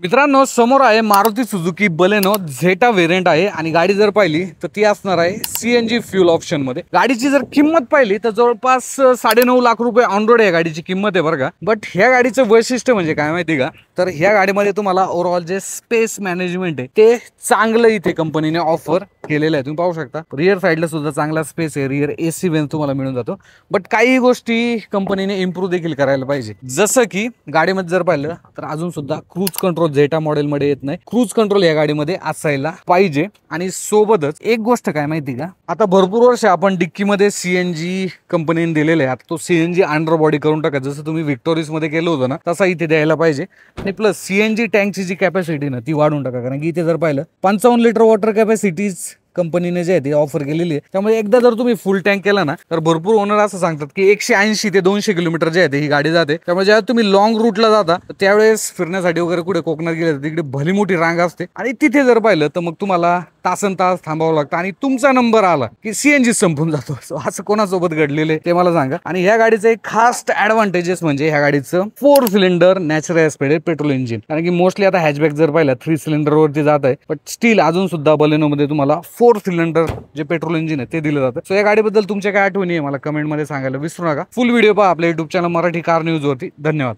मित्रांनो, समोर आहे मारुती सुझुकी बलेनो झेटा वेरियंट आहे आणि गाडी जर पाहिली तर ती असणार आहे सीएनजी फ्यूल ऑप्शन मध्ये। गाडीची जर किंमत पाहिली तर जवळपास 9.5 लाख रुपये ऑन रोड या गाडीची किंमत आहे बरं का। बट ह्या गाडीचं वैशिष्ट्य म्हणजे काय माहिती का, तर ह्या गाडीमध्ये तुम्हाला ओव्हरऑल जे स्पेस मॅनेजमेंट आहे ते चांगलं इथे कंपनीने ऑफर केलेलं आहे। तुम्ही पाहू शकता रिअर साईडला सुद्धा चांगला स्पेस आहे, रिअर एसी वेंट तुम्हाला मिळून जातो। बट काही गोष्टी कंपनीने इम्प्रूव्ह देखील करायला पाहिजे, जसं की गाडीमध्ये जर पाहिलं तर अजून सुद्धा क्रूज कंट्रोल झेटा मॉडेल मध्ये येत नाही, क्रूज कंट्रोल या गाडीमध्ये असायला पाहिजे। आणि सोबतच एक गोष्ट काय माहिती का, आता भरपूर वर्ष आपण डिक्की मध्ये सीएनजी कंपनीने दिलेले आहे, आता तो सीएनजी अंडर बॉडी करून टाका, जसं तुम्ही विक्टोरिस मध्ये केलं होतं ना तसा इथे द्यायला पाहिजे। आणि प्लस सीएनजी टँकची जी कॅपॅसिटी ना ती वाढवून टाका, कारण की इथे जर पाहिलं 55 लिटर वॉटर कॅपॅसिटीज कंपनीने जे आहे ते ऑफर केलेली आहे। त्यामुळे एकदा जर तुम्ही फुल टँक केला ना तर भरपूर ओनर असं सांगतात की 180 ते 200 किलोमीटर जे आहे ते ही गाडी जाते। त्यामुळे जेव्हा तुम्ही लॉंग रूटला जाता त्यावेळेस फिरण्यासाठी वगैरे कुठे कोकणात गेले तर तिकडे भली मोठी रांग असते आणि तिथे जर पाहिलं तर मग तुम्हाला तासन तास थांबावं लागतं आणि तुमचा नंबर आला की सीएनजी संपून जातो। असं कोणासोबत घडलेलं आहे ते मला सांगा। आणि ह्या गाडीचं एक खास ऍडव्हान्टेजेस म्हणजे ह्या गाडीचं 4 सिलेंडर नॅचरल ऍस्पिरेटेड पेट्रोल इंजिन, कारण की मोस्टली आता हॅचबॅक जर पाहिलं 3 सिलेंडर वरती जात आहे, बट स्टील अजून सुद्धा बलेनो मध्ये तुम्हाला 4 सिलेंडर जे पेट्रोल इंजिन आहे ते दिलं जातं। सो या गाडीबद्दल तुमच्या काय आठवणी आहे मला कमेंट मध्ये सांगायला विसरू नका। फुल व्हिडिओ पहा आपल्या YouTube channel Marathi car news वरती। धन्यवाद।